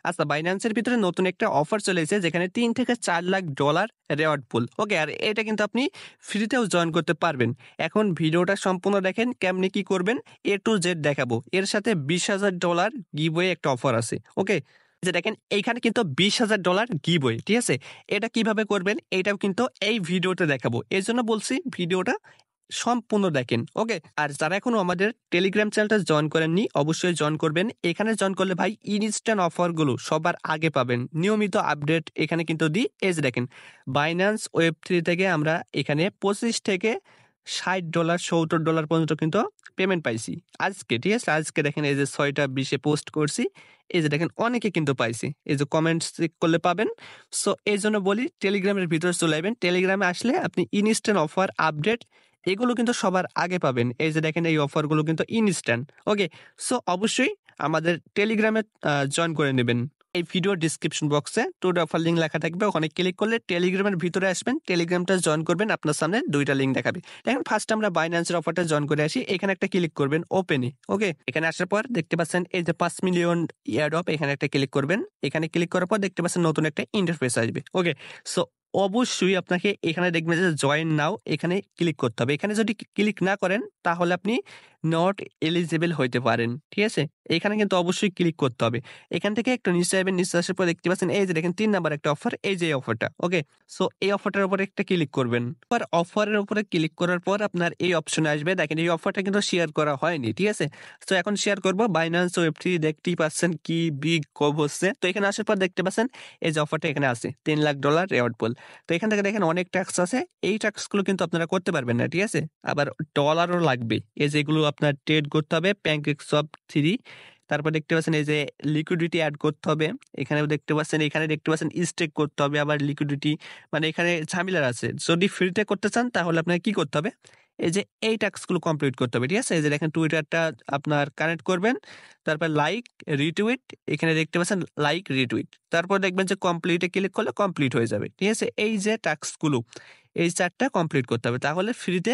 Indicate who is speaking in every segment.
Speaker 1: আচ্ছা, বাইন্যান্সের ভিতরে নতুন একটা অফার চলে এসেছে যেখানে ৩ থেকে ৪ লাখ ডলার রিওয়ার্ড পুল। ওকে, আর এটা কিন্তু আপনি ফ্রিতেও জয়েন করতে পারবেন। এখন ভিডিওটা সম্পূর্ণ দেখেন কেমনে কি করবেন A to Z দেখাবো। এর সাথে $20,000 গিভওয়ে একটা অফার আছে। ওকে? যে দেখেন এইখানে কিন্তু $20,000 গিভওয়ে, ঠিক আছে? এটা কিভাবে করবেন এটাও কিন্তু এই ভিডিওতে দেখাবো। এজন্য বলছি ভিডিওটা সম্পূর্ণ দেখেন। ওকে? আর যারা এখনো আমাদের টেলিগ্রাম চ্যানেলটা জয়েন করেননি অবশ্যই জয়েন করবেন। এখানে জয়েন করলে ভাই ইনস্ট্যান্ট অফারগুলো সবার আগে পাবেন। নিয়মিত আপডেট এখানে কিন্তু দিই। এই যে দেখেন Binance Web3 থেকে আমরা এখানে 25 থেকে $60 $70 পর্যন্ত কিন্তু পেমেন্ট পাইছি। আজকে, ঠিক আছে? আজকে দেখেন এই যে ৬টা ২০ এ পোস্ট করছি। এই যে দেখেন অনেকে কিন্তু পাইছে। এই যে কমেন্টস চেক করলে পাবেন। সো এইজন্য বলি টেলিগ্রামের ভিতরে চলে আইবেন। টেলিগ্রামে আসলে আপনি ইনস্ট্যান্ট অফার আপডেট এগুলো কিন্তু সবার আগে পাবেন। এই যে দেখেন এই অফারগুলো কিন্তু ইনস্ট্যান্ট। ওকে? সো অবশ্যই আমাদের টেলিগ্রামে জয়েন করে নেবেন। এই ভিডিওর ডেসক্রিপশন বক্সে টুডে অফার লিংক লেখা থাকবে। ওখানে ক্লিক করলে টেলিগ্রামের ভিতরে আসবেন। টেলিগ্রামটা জয়েন করবেন। আপনার সামনে ২ টা লিংক দেখাবে। দেখেন ফার্স্ট আমরা বাইন্যান্সের অফারটা জয়েন করে আসি। এখানে একটা ক্লিক করবেন ওপেনে। ওকে? এখানে আসার পর দেখতে পাচ্ছেন এই যে ৫ মিলিয়ন এয়ারড্রপ এখানে একটা ক্লিক করবেন। এখানে ক্লিক করার পর দেখতে পাচ্ছেন নতুন একটা ইন্টারফেস আসবে। ওকে? সো অবশ্যই আপনাকে এখানে দেখবেন যে জয়েন নাও এখানে ক্লিক করতে হবে। এখানে যদি ক্লিক না করেন তাহলে আপনি নট এলিজিবল হইতে পারেন। ঠিক আছে? এখানে কিন্তু অবশ্যই ক্লিক করতে হবে। এখান থেকে একটু নিচে যাবেন। নিচে আসার পর দেখতে পাচ্ছেন এই যে দেখেন ৩ নাম্বার একটা অফার। এই যে এই অফারটা। ওকে? সো এই অফারটার উপরে একটা ক্লিক করবেন। এবার অফারের উপরে ক্লিক করার পর আপনার এই অপশনে আসবে। দেখেন এই অফারটা কিন্তু শেয়ার করা হয়নি। ঠিক আছে? সো এখন শেয়ার করব। Binance Web3 দেখতেই পাচ্ছেন কি বিগ কভ হচ্ছে। তো এখানে আসার পর দেখতে পাচ্ছেন এই যে অফারটা এখানে আছে। $৩ লাখ রিওয়ার্ড পুল। তো এখান থেকে দেখেন অনেক ট্যাক্স আছে। এই ট্যাক্সগুলো কিন্তু আপনারা করতে পারবেন না। ঠিক আছে? আবার ডলারও লাগবে। এই যেগুলো আপনার ট্রেড করতে হবে PancakeSwap 3। তারপর দেখতে পাচ্ছেন এই যে লিকুইডিটি এড করতে হবে। এখানেও দেখতে পাচ্ছেন স্টেক করতে হবে আবার লিকুইডিটি মানে এখানে ঝামেলা আছে। যদি ফ্রিতে করতে চান তাহলে আপনাকে কি করতে হবে? এই যে এই টাস্কগুলো কমপ্লিট করতে হবে। ঠিক আছে? এই যে দেখেন টুইটারটা আপনার কানেক্ট করবেন। তারপর লাইক, রিটুইট এখানে দেখতে পাচ্ছেন লাইক, রিটুইট। তারপর দেখবেন যে কমপ্লিট এ ক্লিক করলে কমপ্লিট হয়ে যাবে। ঠিক আছে? এই যে টাস্কগুলো এই ৪ টা কমপ্লিট করতে হবে। তাহলে ফ্রিতে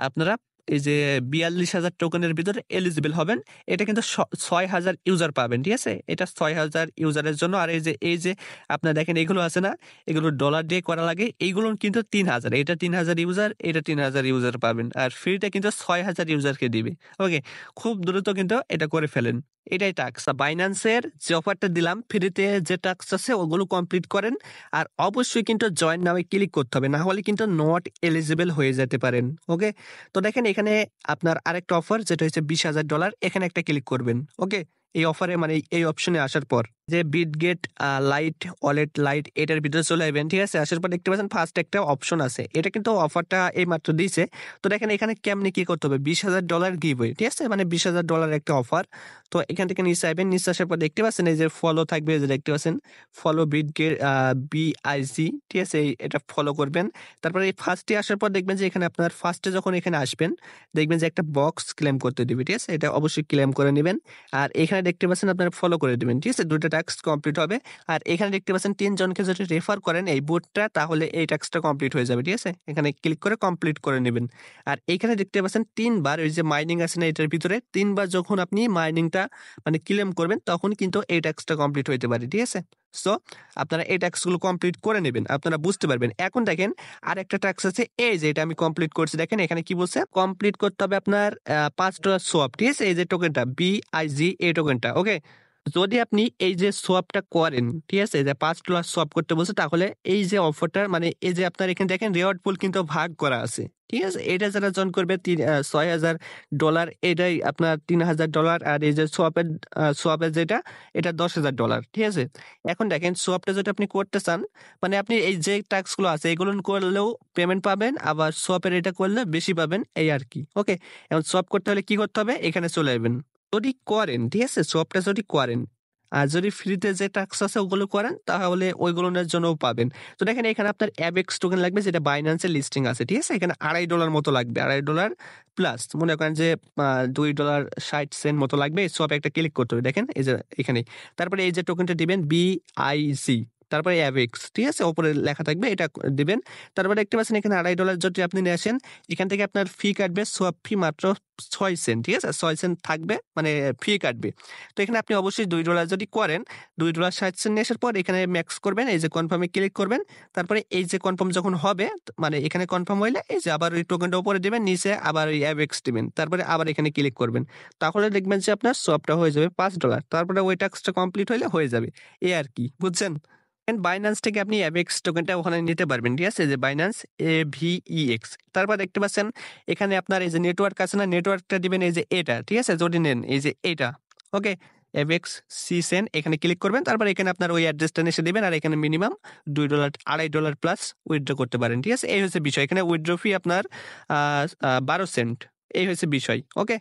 Speaker 1: আপনারা এই যে ৪২,০০০ টোকেনের ভিতরে এলিজিবল হবেন। এটা কিন্তু ৬,০০০ ইউজার পাবেন। ঠিক আছে? এটা ৬,০০০ ইউজারের জন্য। আর এই যে আপনারা দেখেন এগুলো আছে না? এগুলো ডলার দিয়ে করা লাগে। এইগুলো কিন্তু ৩,০০০ এটা ৩,০০০ ইউজার, এটা ৩,০০০ ইউজার পাবেন। আর ফ্রিতে কিন্তু ৬,০০০ ইউজারকে দিবে। ওকে? খুব দ্রুত কিন্তু এটা করে ফেলেন। এটাই টাস্ক। বাইন্যান্সের যে অফারটা দিলাম ফ্রিতে যে টাস্ক আছে ওগুলো কমপ্লিট করেন। আর অবশ্যই কিন্তু জয়েন নাও ক্লিক করতে হবে। না হলে কিন্তু নট এলিজিবল হয়ে যেতে পারেন। ওকে? তো দেখেন এখানে আপনার আরেকটা অফার যেটা হচ্ছে $২০,০০০ এখানে একটা ক্লিক করবেন। ওকে? এই অফারে মানে এই অপশনে আসার পর যে বিটগেট লাইট ওয়ালেট লাইট এটার ভিতরে চলে আসবেন। ঠিক আছে? আসার পর দেখতে পাচ্ছেন ফার্স্ট একটা অপশন আছে। এটা কিন্তু অফারটা এইমাত্র দিয়েছে। তো দেখেন এখানে কেমনে কি করতে হবে? $২০,০০০ গিভওয়ে। ঠিক আছে? মানে $২০,০০০ একটা অফার। তো এখান থেকে নিচে আসবেন। নিচে আসার পর দেখতে পাচ্ছেন এই যে ফলো থাকবে এই যে দেখতে পাচ্ছেন ফলো বিটগেট BIC। ঠিক আছে? এটা ফলো করবেন। তারপরে এই ফার্স্টে আসার পর দেখবেন যে এখানে আপনার ফার্স্টে যখন এখানে আসবেন দেখবেন যে একটা বক্স ক্লেম করতে দিবে। ঠিক আছে? এটা অবশ্যই ক্লেম করে নেবেন। আর এখানে দেখতে পাচ্ছেন আপনারা ফলো করে দিবেন। ঠিক আছে? ২ টা টাস্ক কমপ্লিট হবে। আর এখানে দেখতে পাচ্ছেন ৩ জনকে যদি রেফার করেন এই বুটটা তাহলে এই টাস্কটা কমপ্লিট হয়ে যাবে। ঠিক আছে? এখানে ক্লিক করে কমপ্লিট করে নেবেন। আর এখানে দেখতে পাচ্ছেন ৩ বার ওই যে মাইনিং আছে না এটার ভিতরে ৩ বার যখন আপনি মাইনিংটা মানে ক্লেম করবেন তখন কিন্তু এই টাস্কটা কমপ্লিট হইতে পারে। ঠিক আছে? সো আপনারা এই টাস্কগুলো কমপ্লিট করে নেবেন। আপনারা বুঝতে পারবেন। এখন দেখেন আরেকটা টাস্ক আছে এই যে এটা আমি কমপ্লিট করছি। দেখেন এখানে কি বলছে? কমপ্লিট করতে হবে আপনার $৫ সোয়াপ। ঠিক আছে? এই যে টোকেনটা BIG এই টোকেনটা। ওকে? যদি আপনি এই যে সোয়াপটা করেন, ঠিক আছে? যে $৫ সোয়াপ করতে বলছে তাহলে এই যে অফারটার মানে এই যে আপনার এখানে দেখেন রিওয়ার্ড পুল কিন্তু ভাগ করা আছে। ঠিক আছে? এটা যারা জয়েন করবে $৬,০০০ এটাই আপনার $৩,০০০ আর এই যে সোয়াপের যেটা এটা $১০,০০০। ঠিক আছে? এখন দেখেন সোয়াপটা যদি আপনি করতে চান মানে আপনি এই যে টাস্ক গুলো আছে এগুলো করলেও পেমেন্ট পাবেন আবার সোয়াপের এটা করলে বেশি পাবেন এই আর কি। ওকে? এখন সোয়াপ করতে হলে কি করতে হবে? এখানে চলে আসবেন। যদি করেন, ঠিক আছে? সোয়াপটা যদি করেন, আর যদি ফ্রিতে যে টাস্ক আছে ওগুলো করেন তাহলে ওইগুলোর জন্যও পাবেন। তো দেখেন এখানে আপনার অ্যাবেক্স টোকেন লাগবে যেটা বাইন্যান্সের লিস্টিং আছে। ঠিক আছে? এখানে $২.৫ মতো লাগবে। $২.৫ প্লাস মনে করেন যে $২.৬০ মতো লাগবে। সোয়াপে একটা ক্লিক করতে হবে। দেখেন এই যে এখানে। তারপরে এই যে টোকেনটা দিবেন BIC। তারপরে অ্যাভেক্স, ঠিক আছে? উপরে লেখা থাকবে, এটা দিবেন। তারপরে দেখতে পাচ্ছেন এখানে $2.5 যদি আপনি নিয়ে আসেন, এখান থেকে আপনার ফি কাটবে, সোয়াপ ফি মাত্র 6 সেন্ট, ঠিক আছে? 6 সেন্ট থাকবে, মানে ফি কাটবে। তো এখানে আপনি অবশ্যই $2 যদি করেন, $2.60 নিয়ে আসার পর এখানে ম্যাক্স করবেন, এই যে কনফার্মে ক্লিক করবেন। তারপরে এই যে কনফার্ম যখন হবে, মানে এখানে কনফার্ম হইলে এই যে আবার ওই টোকেনটা উপরে দিবেন, নিচে আবার ওই অ্যাভেক্স দিবেন। তারপরে আবার এখানে ক্লিক করবেন। তাহলে দেখবেন যে আপনার সোয়াপটা হয়ে যাবে $5। তারপরে ওই টাস্কটা কমপ্লিট হইলে হয়ে যাবে। এই আরকি, বুঝছেন? এন্ড Binance থেকে আপনি AVEX টোকেনটা ওখানে নিতে পারবেন, ঠিক আছে? যে Binance AVEX। তারপর দেখতে পাচ্ছেন এখানে আপনার এই যে নেটওয়ার্ক আছে না, নেটওয়ার্কটা দিবেন এই যে এটা, ঠিক আছে? যদি নেন এই যে এটা, ওকে? AVEX CSEN এখানে ক্লিক করবেন। তারপর এখানে আপনার ওই অ্যাড্রেসটা এসে দিবেন আর এখানে মিনিমাম $2 $2.5 প্লাস উইথড্র করতে পারেন, ঠিক আছে? এই হচ্ছে বিষয়। এখানে উইথড্র ফি আপনার 12 সেন্ট। এই হচ্ছে বিষয়, ওকে?